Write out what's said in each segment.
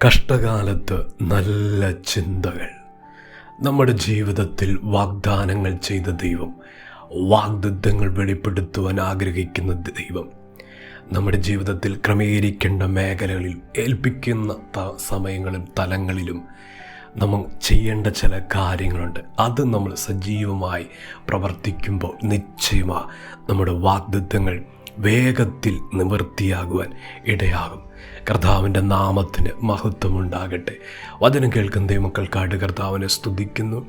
കഷ്ടകാലത്ത് നല്ല ചിന്തകൾ. നമ്മുടെ ജീവിതത്തിൽ വാഗ്ദാനങ്ങൾ ചെയ്ത ദൈവം, വാഗ്ദത്തങ്ങൾ വെളിപ്പെടുത്തുവാൻ ആഗ്രഹിക്കുന്ന ദൈവം നമ്മുടെ ജീവിതത്തിൽ ക്രമീകരിക്കേണ്ട മേഖലകളിൽ ഏൽപ്പിക്കുന്ന സമയങ്ങളിലും തലങ്ങളിലും നമ്മൾ ചെയ്യേണ്ട ചില കാര്യങ്ങളുണ്ട്. അത് നമ്മൾ സജീവമായി പ്രവർത്തിക്കുമ്പോൾ നിശ്ചയമായി നമ്മുടെ വാഗ്ദത്തങ്ങൾ വേഗത്തിൽ നിവൃത്തിയാകുവാൻ ഇടയാകും. കർത്താവിൻ്റെ നാമത്തിന് മഹത്വമുണ്ടാകട്ടെ. വചനം കേൾക്കുന്ന ദൈവമക്കൾക്കായിട്ട് കർത്താവിനെ സ്തുതിക്കുന്നു.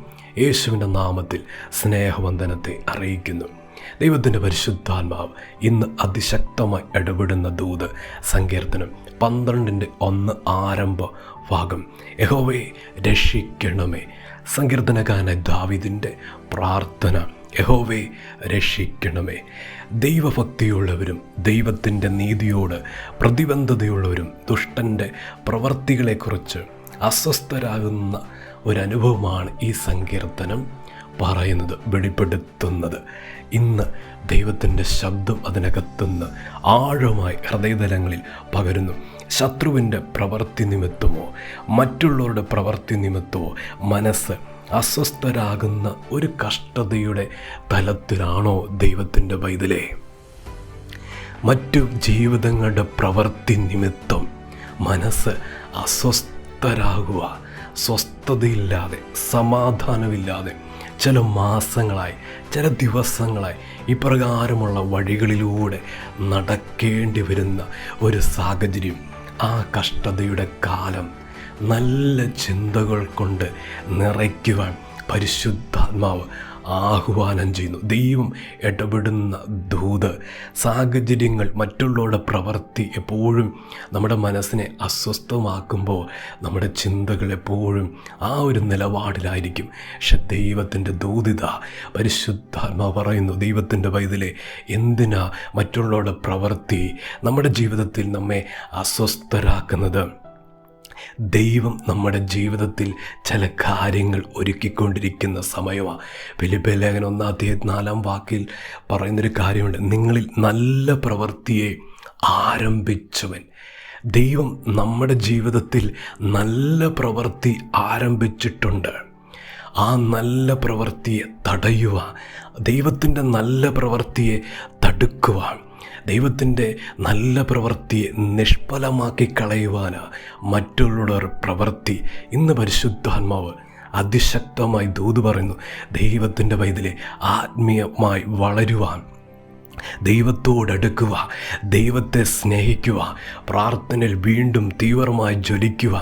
യേശുവിൻ്റെ നാമത്തിൽ സ്നേഹവന്ദനത്തെ അറിയിക്കുന്നു. ദൈവത്തിൻ്റെ പരിശുദ്ധാത്മാവ് ഇന്ന് അതിശക്തമായി ഇടപെടുന്ന ദൂത് സങ്കീർത്തനം 12:1 ആരംഭ ഭാഗം. യഹോവേ രക്ഷിക്കണമേ. സങ്കീർത്തനക്കാരനായ ദാവീദിൻ്റെ പ്രാർത്ഥന, യഹോവേ രക്ഷിക്കണമേ. ദൈവഭക്തിയുള്ളവരും ദൈവത്തിൻ്റെ നീതിയോട് പ്രതിബദ്ധതയുള്ളവരും ദുഷ്ടൻ്റെ പ്രവർത്തികളെക്കുറിച്ച് അസ്വസ്ഥരാകുന്ന ഒരനുഭവമാണ് ഈ സങ്കീർത്തനം പറയുന്നത്, വെളിപ്പെടുത്തുന്നത്. ഇന്ന് ദൈവത്തിൻ്റെ ശബ്ദം അതിനകത്തുനിന്ന് ആഴമായി ഹൃദയതലങ്ങളിൽ പകരുന്നു. ശത്രുവിൻ്റെ പ്രവൃത്തി നിമിത്തമോ മറ്റുള്ളവരുടെ പ്രവൃത്തി നിമിത്തമോ മനസ്സ് അസ്വസ്ഥരാകുന്ന ഒരു കഷ്ടതയുടെ തലത്തിലാണോ ദൈവത്തിൻ്റെ പൈതലേ? മറ്റു ജീവിതങ്ങളുടെ പ്രവൃത്തി നിമിത്തം മനസ്സ് അസ്വസ്ഥരാകുക, സ്വസ്ഥതയില്ലാതെ സമാധാനമില്ലാതെ ചില മാസങ്ങളായി, ചില ദിവസങ്ങളായി ഇപ്രകാരമുള്ള വഴികളിലൂടെ നടക്കേണ്ടി വരുന്ന ഒരു സാഹചര്യം, ആ കഷ്ടതയുടെ കാലം നല്ല ചിന്തകൾ കൊണ്ട് നിറയ്ക്കുവാൻ പരിശുദ്ധാത്മാവ് ആഹ്വാനം ചെയ്യുന്നു. ദൈവം ഇടപെടുന്ന ദൂത് സാഹചര്യങ്ങൾ, മറ്റുള്ളവരുടെ പ്രവൃത്തി എപ്പോഴും നമ്മുടെ മനസ്സിനെ അസ്വസ്ഥമാക്കുമ്പോൾ നമ്മുടെ ചിന്തകൾ എപ്പോഴും ആ ഒരു നിലപാടിലായിരിക്കും. പക്ഷെ ദൈവത്തിൻ്റെ ദൂതിത പരിശുദ്ധാത്മാവ് പറയുന്നു, ദൈവത്തിൻ്റെ പൈതലേ, എന്തിനാ മറ്റുള്ളവരുടെ പ്രവൃത്തി നമ്മുടെ ജീവിതത്തിൽ നമ്മെ അസ്വസ്ഥരാക്കുന്നത്? ദൈവം നമ്മുടെ ജീവിതത്തിൽ ചില കാര്യങ്ങൾ ഒരുക്കിക്കൊണ്ടിരിക്കുന്ന സമയമാണ്. ഫിലിപ്പിയർ ലേഖനം 1:4 പറയുന്നൊരു കാര്യമുണ്ട്, നിങ്ങളിൽ നല്ല പ്രവൃത്തിയെ ആരംഭിച്ചവൻ. ദൈവം നമ്മുടെ ജീവിതത്തിൽ നല്ല പ്രവൃത്തി ആരംഭിച്ചിട്ടുണ്ട്. ആ നല്ല പ്രവൃത്തിയെ തടയുവാൻ, ദൈവത്തിൻ്റെ നല്ല പ്രവൃത്തിയെ തടുക്കുവാൻ, ദൈവത്തിൻ്റെ നല്ല പ്രവൃത്തിയെ നിഷ്ഫലമാക്കി കളയുവാനാണ് മറ്റുള്ളവരുടെ പ്രവൃത്തി. ഇന്ന് പരിശുദ്ധാത്മാവ് അതിശക്തമായി ദൂത് പറയുന്നു, ദൈവത്തിൻ്റെ പൈതലേ, ആത്മീയമായി വളരുവാൻ, ദൈവത്തോടടുക്കുക, ദൈവത്തെ സ്നേഹിക്കുക, പ്രാർത്ഥനയിൽ വീണ്ടും തീവ്രമായി ജ്വലിക്കുക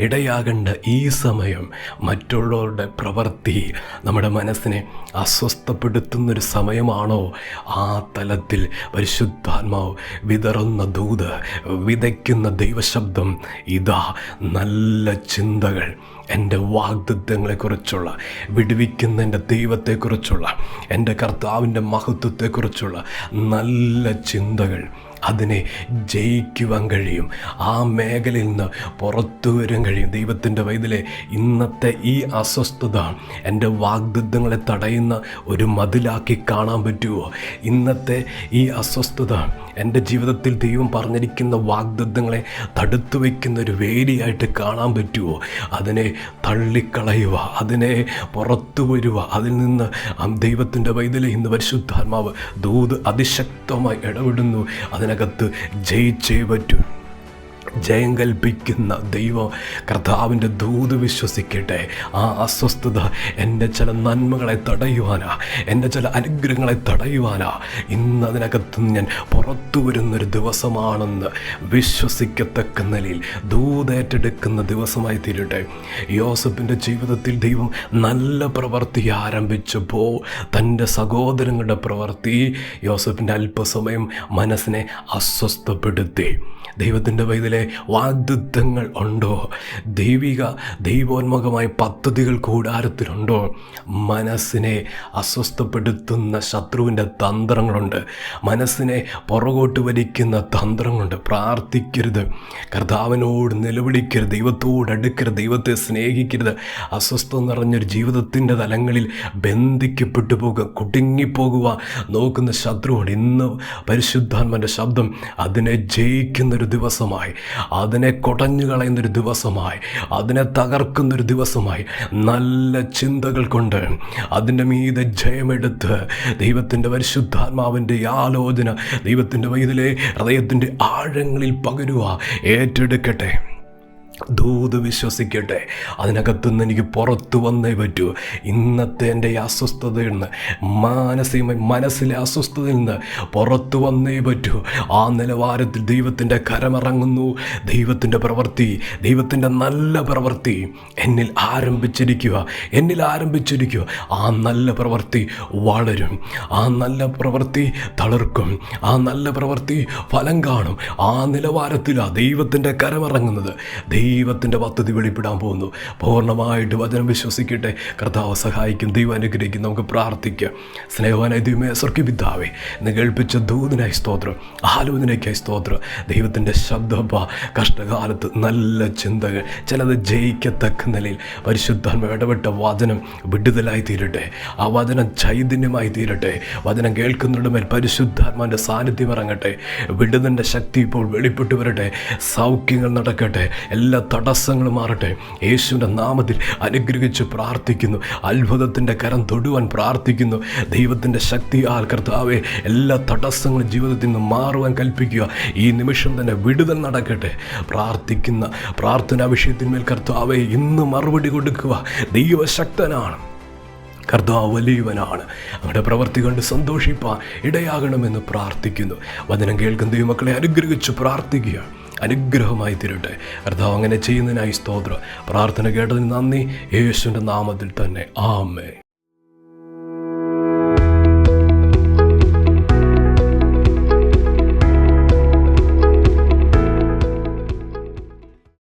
ഇടയാകേണ്ട ഈ സമയം മറ്റുള്ളവരുടെ പ്രവൃത്തി നമ്മുടെ മനസ്സിനെ അസ്വസ്ഥപ്പെടുത്തുന്നൊരു സമയമാണോ? ആ തലത്തിൽ പരിശുദ്ധാത്മാവ് വിതറുന്ന ദൂത്, വിതയ്ക്കുന്ന ദൈവശബ്ദം ഇതാ, നല്ല ചിന്തകൾ, എൻ്റെ വാഗ്ദത്തങ്ങളെക്കുറിച്ചുള്ള, വിടുവിക്കുന്ന എൻ്റെ ദൈവത്തെക്കുറിച്ചുള്ള, എൻ്റെ കർത്താവിൻ്റെ മഹത്വത്തെക്കുറിച്ചുള്ള നല്ല ചിന്തകൾ, അതിനെ ജയിക്കുവാൻ കഴിയും. ആ മേഖലയിൽ നിന്ന് പുറത്തു വരാൻ കഴിയും. ദൈവത്തിൻ്റെ പൈതലേ, ഇന്നത്തെ ഈ അസ്വസ്ഥത എൻ്റെ വാഗ്ദത്തങ്ങളെ തടയുന്ന ഒരു മതിലാക്കി കാണാൻ പറ്റുമോ? ഇന്നത്തെ ഈ അസ്വസ്ഥത എൻ്റെ ജീവിതത്തിൽ ദൈവം പറഞ്ഞിരിക്കുന്ന വാഗ്ദത്തങ്ങളെ തടുത്തു വയ്ക്കുന്ന ഒരു വേലിയായിട്ട് കാണാൻ പറ്റുമോ? അതിനെ തള്ളിക്കളയുക, അതിനെ പുറത്തു വരുക. അതിൽ നിന്ന് ദൈവത്തിൻ്റെ പൈതലേ, ഇന്ന് പരിശുദ്ധാത്മാവ് ദൂത് അതിശക്തമായി ഇടപെടുന്നു. അതിനകത്ത് ജയിച്ചേ പറ്റൂ. ജയം കൽപ്പിക്കുന്ന ദൈവം കർത്താവിൻ്റെ ദൂത് വിശ്വസിക്കട്ടെ. ആ അസ്വസ്ഥത എൻ്റെ ചില നന്മകളെ തടയുവാനാ, എൻ്റെ ചില അനുഗ്രഹങ്ങളെ തടയുവാനാ ഇന്ന് അതിനകത്ത് ഞാൻ പുറത്തു വരുന്നൊരു ദിവസമാണെന്ന് വിശ്വസിക്കത്തക്ക നിലയിൽ ദൂതേറ്റെടുക്കുന്ന ദിവസമായി തീരട്ടെ. യോസഫിൻ്റെ ജീവിതത്തിൽ ദൈവം നല്ല പ്രവൃത്തി ആരംഭിച്ചപ്പോൾ തൻ്റെ സഹോദരങ്ങളുടെ പ്രവൃത്തി യോസഫിൻ്റെ അല്പസമയം മനസ്സിനെ അസ്വസ്ഥപ്പെടുത്തി. ദൈവത്തിൻ്റെ പൈതലേ, വാഗ്ദത്തങ്ങൾ ഉണ്ടോ? ദൈവോന്മുഖമായ പദ്ധതികൾ കൂടാരത്തിലുണ്ടോ? മനസ്സിനെ അസ്വസ്ഥപ്പെടുത്തുന്ന ശത്രുവിൻ്റെ തന്ത്രങ്ങളുണ്ട്, മനസ്സിനെ പുറകോട്ട് വലിക്കുന്ന തന്ത്രങ്ങളുണ്ട്. പ്രാർത്ഥിക്കരുത്, കർത്താവിനോട് നിലവിളിക്കരുത്, ദൈവത്തോട് അടുക്കരുത്, ദൈവത്തെ സ്നേഹിക്കരുത്. അസ്വസ്ഥത നിറഞ്ഞൊരു ജീവിതത്തിൻ്റെ തലങ്ങളിൽ ബന്ധിക്കപ്പെട്ടു പോകുക, കുടുങ്ങിപ്പോകുക നോക്കുന്ന ശത്രുവുണ്ട്. ഇന്ന് പരിശുദ്ധാത്മാവിൻ്റെ ശബ്ദം അതിനെ ജയിക്കുന്നൊരു ദിവസമായി അതിനെ കൊടഞ്ഞു കളയുന്നൊരു ദിവസമായി, അതിനെ തകർക്കുന്നൊരു ദിവസമായി നല്ല ചിന്തകൾ കൊണ്ട് അതിൻ്റെ മീതെ ജയമെടുത്ത് ദൈവത്തിൻ്റെ പരിശുദ്ധാത്മാവിൻ്റെ ആലോചന ദൈവത്തിൻ്റെ വൈതലെ ഹൃദയത്തിൻ്റെ ആഴങ്ങളിൽ പകരുക. ഏറ്റെടുക്കട്ടെ, ദൂത് വിശ്വസിക്കട്ടെ. അതിനകത്തുനിന്ന് എനിക്ക് പുറത്തു വന്നേ പറ്റൂ. ഇന്നത്തെ എൻ്റെ അസ്വസ്ഥതയിൽ നിന്ന്, മാനസികമായി മനസ്സിലെ അസ്വസ്ഥതയിൽ നിന്ന് പുറത്തു വന്നേ പറ്റൂ. ആ നിലവാരത്തിൽ ദൈവത്തിൻ്റെ കരമിറങ്ങുന്നു. ദൈവത്തിൻ്റെ പ്രവൃത്തി, ദൈവത്തിൻ്റെ നല്ല പ്രവൃത്തി എന്നിൽ ആരംഭിച്ചിരിക്കുക. ആ നല്ല പ്രവൃത്തി വളരും, ആ നല്ല പ്രവൃത്തി തളിർക്കും, ആ നല്ല പ്രവൃത്തി ഫലം കാണും. ആ നിലവാരത്തിലാണ് ദൈവത്തിൻ്റെ കരമിറങ്ങുന്നത്. ദൈവത്തിൻ്റെ പദ്ധതി വെളിപ്പെടാൻ പോകുന്നു. പൂർണ്ണമായിട്ട് വചനം വിശ്വസിക്കട്ടെ. കർത്താവ് സഹായിക്കും, ദൈവം അനുഗ്രഹിക്കും. നമുക്ക് പ്രാർത്ഥിക്കാം. സ്നേഹവാനായ ദൈവമേ, സ്വർഗ്ഗീയ പിതാവേ, ഇന്ന് കേൾപ്പിച്ച ദൂതനായി സ്തോത്രം, ആലോചനയ്ക്കായി സ്തോത്രം. ദൈവത്തിൻ്റെ ശബ്ദപ്പ കഷ്ടകാലത്ത് നല്ല ചിന്തകൾ, ചിലത് ജയിക്കത്തക്ക നിലയിൽ പരിശുദ്ധാത്മ ഇടപെട്ട വചനം വിടുതലായി തീരട്ടെ. ആ വചനം ചൈതന്യമായി തീരട്ടെ. വചനം കേൾക്കുന്നവരുടെ മേൽ പരിശുദ്ധാത്മാവിൻ്റെ സാന്നിധ്യം ഇറങ്ങട്ടെ. വിടുതലിൻ്റെ ശക്തി ഇപ്പോൾ വെളിപ്പെട്ടു വരട്ടെ. സൗഖ്യങ്ങൾ നടക്കട്ടെ. എല്ലാ തടസ്സങ്ങളും മാറട്ടെ. യേശുവിൻ്റെ നാമത്തിൽ അനുഗ്രഹിച്ച് പ്രാർത്ഥിക്കുന്നു. അത്ഭുതത്തിൻ്റെ കരം തൊടുവാൻ പ്രാർത്ഥിക്കുന്നു. ദൈവത്തിൻ്റെ ശക്തിയാൽ കർത്താവെ എല്ലാ തടസ്സങ്ങളും ജീവിതത്തിൽ നിന്ന് മാറുവാൻ കൽപ്പിക്കുക. ഈ നിമിഷം തന്നെ വിടുതൽ നടക്കട്ടെ. പ്രാർത്ഥിക്കുന്ന പ്രാർത്ഥനാ വിഷയത്തിന്മേൽ കർത്താവെ ഇന്ന് മറുപടി കൊടുക്കുക. ദൈവശക്തനാണ്, കർത്താവ് വലിയവനാണ്. അവരുടെ പ്രവൃത്തി കണ്ട് സന്തോഷിപ്പാൻ ഇടയാകണമെന്ന് പ്രാർത്ഥിക്കുന്നു. വചനം കേൾക്കുന്ന ദൈവമക്കളെ അനുഗ്രഹിച്ച് പ്രാർത്ഥിക്കുക. അനുഗ്രഹമായി തീരട്ടെ. കർത്താവ് അങ്ങനെ ചെയ്യുന്നതിനായി സ്തോത്രം. പ്രാർത്ഥന കേട്ടതിന് നന്ദി. യേശുവിൻ്റെ നാമത്തിൽ തന്നെ ആമേൻ.